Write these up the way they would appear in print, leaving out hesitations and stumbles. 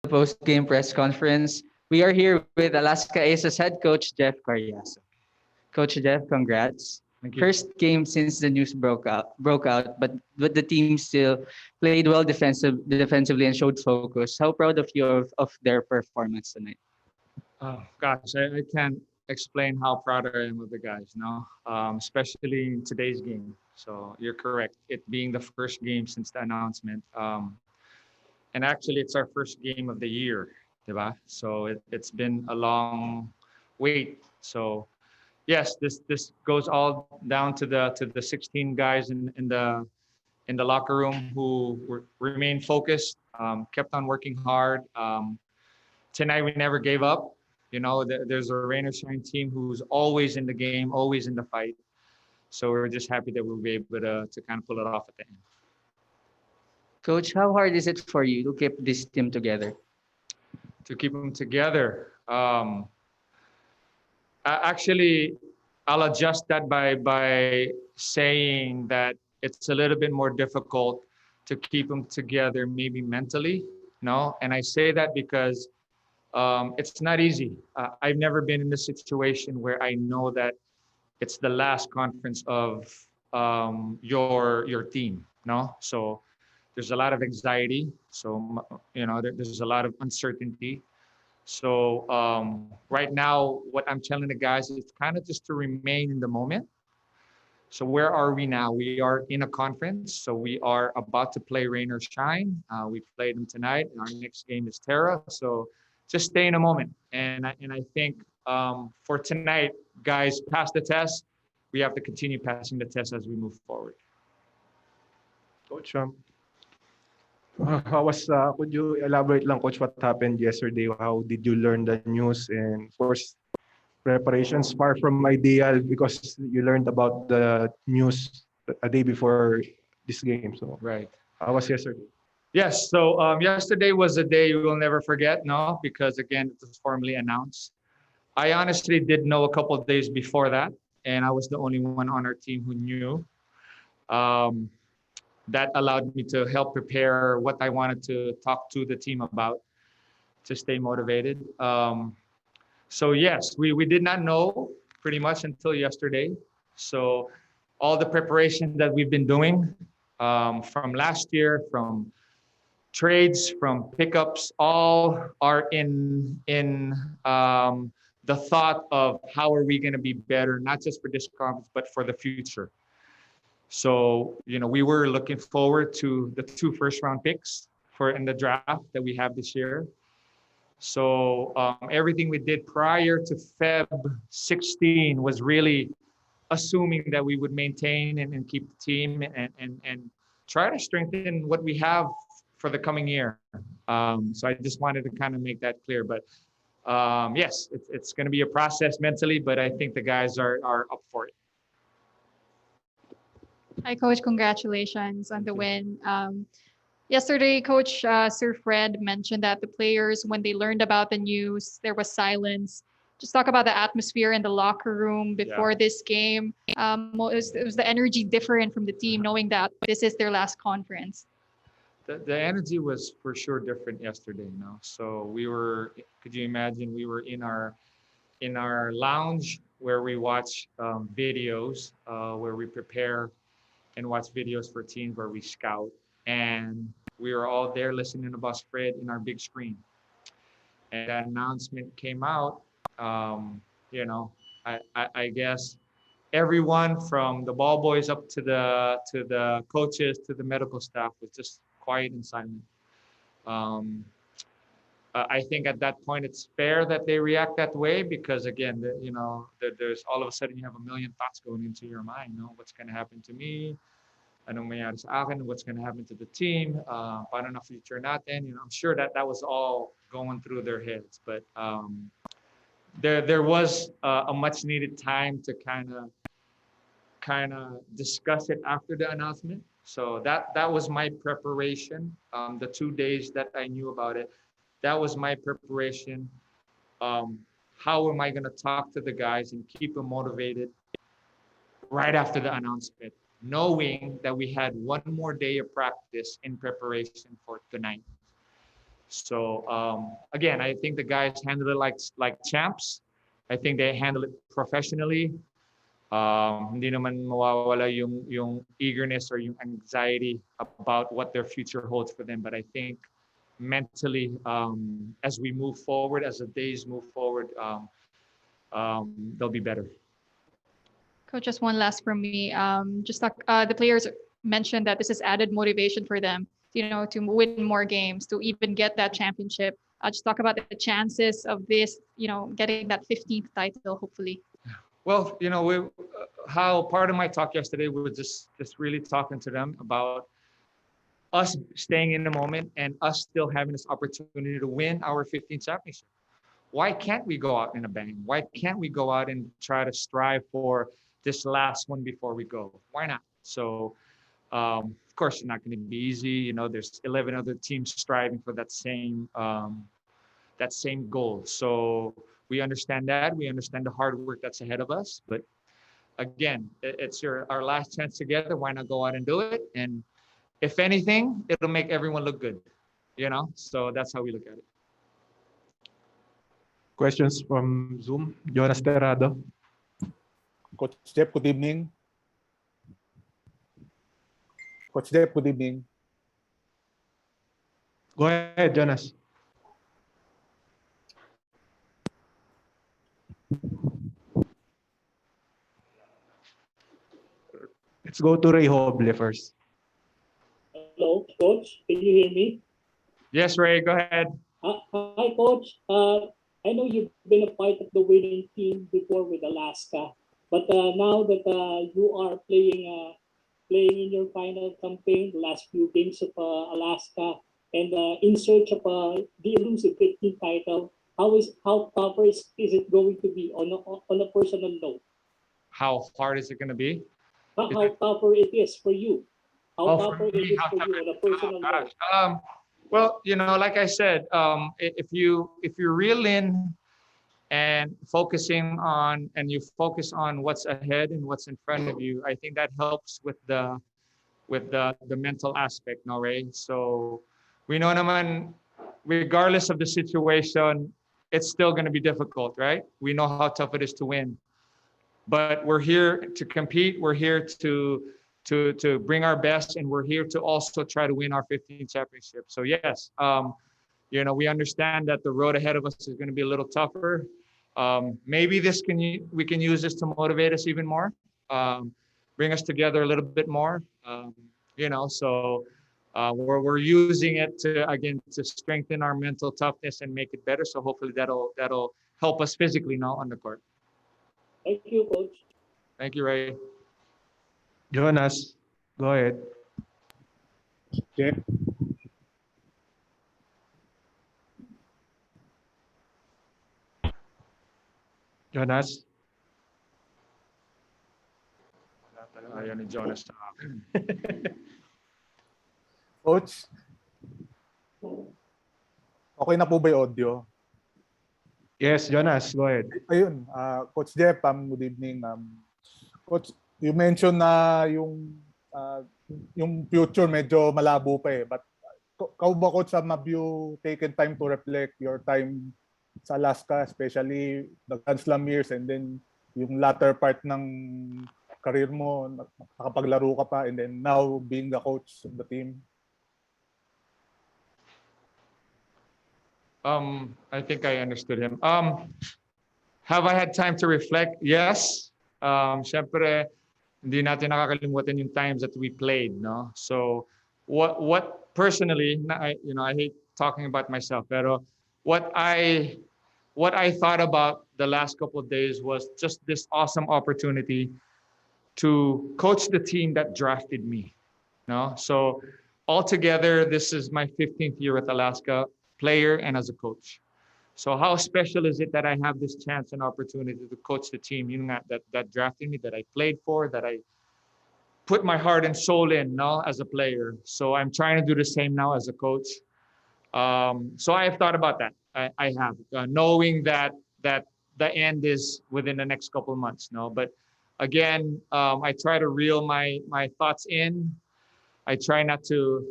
post-game press conference. We are here with Alaska Aces head coach Jeff Cariaso. Coach Jeff, congrats. Thank you. First game since the news broke out, but the team still played well defensively and showed focus. How proud of you of their performance tonight? Oh, gosh, I can't explain how proud I am of the guys, no? Especially in today's game. So you're correct. It being the first game since the announcement. And actually, it's our first game of the year, diba? So it's been a long wait. So yes, this goes all down to the 16 guys in the locker room who remained focused, kept on working hard. Tonight we never gave up. You know, there's a rain or shine team who's always in the game, always in the fight. So we're just happy that we'll be able to kind of pull it off at the end. Coach, how hard is it for you to keep this team together? To keep them together, actually, I'll adjust that by saying that it's a little bit more difficult to keep them together, maybe mentally. No, and I say that because it's not easy. I've never been in a situation where I know that it's the last conference of your team. No, so there's a lot of anxiety. So there's a lot of uncertainty. So right now, what I'm telling the guys is kind of just to remain in the moment. So where are we now? We are in a conference. So we are about to play rain or shine. We played them tonight, and our next game is Terra. So just stay in a moment. And I think for tonight, guys, pass the test. We have to continue passing the test as we move forward. Coach, could you elaborate lang, Coach, what happened yesterday? How did you learn the news? And of course, preparations far from ideal because you learned about the news a day before this game. So, Right. how was yesterday? Yes. So yesterday was a day we will never forget, no, because again, it was formally announced. I honestly did know a couple of days before that, and I was the only one on our team who knew. Um, that allowed me to help prepare what I wanted to talk to the team about to stay motivated. So yes, we did not know pretty much until yesterday. So all the preparation that we've been doing from last year, from trades, from pickups, all are in the thought of how are we going to be better, not just for this conference, but for the future. So, we were looking forward to the 2 first-round picks for in the draft that we have this year. So everything we did prior to Feb.16 was really assuming that we would maintain and keep the team and try to strengthen what we have for the coming year. So I just wanted to kind of make that clear. But yes, it's going to be a process mentally, but I think the guys are up for it. Hi, Coach. Congratulations on the win. Yesterday, Coach Sir Fred mentioned that the players, when they learned about the news, there was silence. Just talk about the atmosphere in the locker room before this game. Was the energy different from the team, knowing that this is their last conference? The energy was for sure different yesterday. So could you imagine? We were in our lounge where we watch videos, where we prepare and watch videos for teams where we scout. And we were all there listening to Boss Fred in our big screen. And that announcement came out. I guess everyone from the ball boys up to the coaches to the medical staff was just quiet and silent. I think at that point it's fair that they react that way because again, there's all of a sudden you have a million thoughts going into your mind. What's going to happen to me? Anong mangyari sa akin? What's going to happen to the team? Paano na future natin? I'm sure that was all going through their heads. But there was a much needed time to kind of discuss it after the announcement. So that was my preparation. The 2 days that I knew about it, that was my preparation. How am I going to talk to the guys and keep them motivated right after the announcement, knowing that we had one more day of practice in preparation for tonight. So again, I think the guys handle it like champs. I think they handle it professionally. Hindi naman mawawala yung eagerness or yung anxiety about what their future holds for them. But I think mentally, as we move forward, as the days move forward, they'll be better. Coach, just one last from me. Just talk, the players mentioned that this is added motivation for them, to win more games, to even get that championship. Just talk about the chances of this, getting that 15th title, hopefully. Well, how part of my talk yesterday was just really talking to them about us staying in the moment and us still having this opportunity to win our 15th championship. Why can't we go out in a bang? Why can't we go out and try to strive for this last one before we go? Why not? So, of course, it's not going to be easy. There's 11 other teams striving for that same goal. So we understand that. We understand the hard work that's ahead of us. But again, it's our last chance together. Why not go out and do it? And if anything, it'll make everyone look good. So that's how we look at it. Questions from Zoom. Jonas Terrado. Coach Jeff, good evening. Coach Jeff, good evening. Go ahead, Jonas. Let's go to Ray Hoble first. Hello, Coach. Can you hear me? Yes, Ray, go ahead. Hi, Coach. I know you've been a part of the winning team before with Alaska, but now that you are playing in your final campaign, the last few games of Alaska, and in search of the elusive 15th title, how tougher is it going to be on a personal note? How hard is it going to be? How tougher it is for you? How tougher it is for you on a personal note? Well, like I said, if you reel in and focusing on, and you focus on what's ahead and what's in front of you, I think that helps with the mental aspect, no, Ray? So we know naman, regardless of the situation, it's still going to be difficult, right? We know how tough it is to win, but we're here to compete. We're here to bring our best, and we're here to also try to win our 15th championship. So yes, we understand that the road ahead of us is going to be a little tougher. Maybe we can use this to motivate us even more, bring us together a little bit more. So we're using it to strengthen our mental toughness and make it better. So hopefully that'll help us physically now on the court. Thank you, Coach. Thank you, Ray. Jonas, go ahead. Jeff, Jonas. Ayaw ni Jonas. Coach, okay na po ba yung audio? Yes, Jonas, go ahead. Ayun, Coach Jeff, good evening. Coach, you mentioned na yung future medyo malabo pa eh. But kau ba, Coach, have you taken time to reflect your time sa Alaska, especially the Grand Slam years, and then yung latter part ng career mo, nakapaglaro ka pa, and then now being the coach of the team? I think I understood him. Have I had time to reflect? Yes. Syempre, hindi natin nakakalimutan yung times that we played, no? So, what personally, I hate talking about myself, pero what I thought about the last couple of days was just this awesome opportunity to coach the team that drafted me, no? So, altogether, this is my 15th year with Alaska, player and as a coach. So how special is it that I have this chance and opportunity to coach the team that drafted me, that I played for, that I put my heart and soul in now as a player. So I'm trying to do the same now as a coach. So I have thought about that. I have, knowing that the end is within the next couple of months. No, but again, I try to reel my thoughts in. I try not to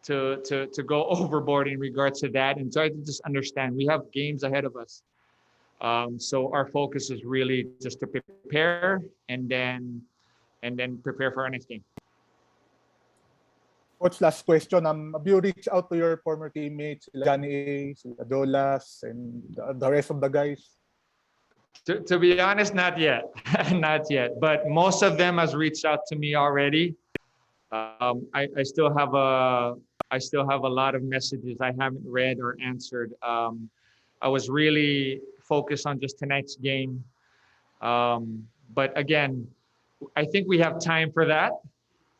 to go overboard in regards to that and try to just understand we have games ahead of us. So our focus is really just to prepare and then prepare for our next game. Coach, last question. Have you reached out to your former teammates, sila Johnny A, sila Jolas, and the rest of the guys? To be honest, not yet, not yet. But most of them has reached out to me already. I still have a lot of messages I haven't read or answered. I was really focused on just tonight's game. But again, I think we have time for that.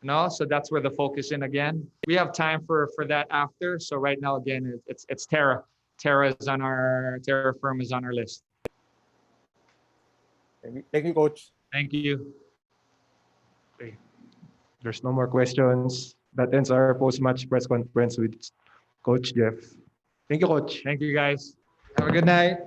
No, so that's where the focus in again. We have time for that after. So right now, again, it's Terra. Terra firm is on our list. Thank you, Coach. Thank you. There's no more questions. That ends our post-match press conference with Coach Jeff. Thank you, Coach. Thank you, guys. Have a good night.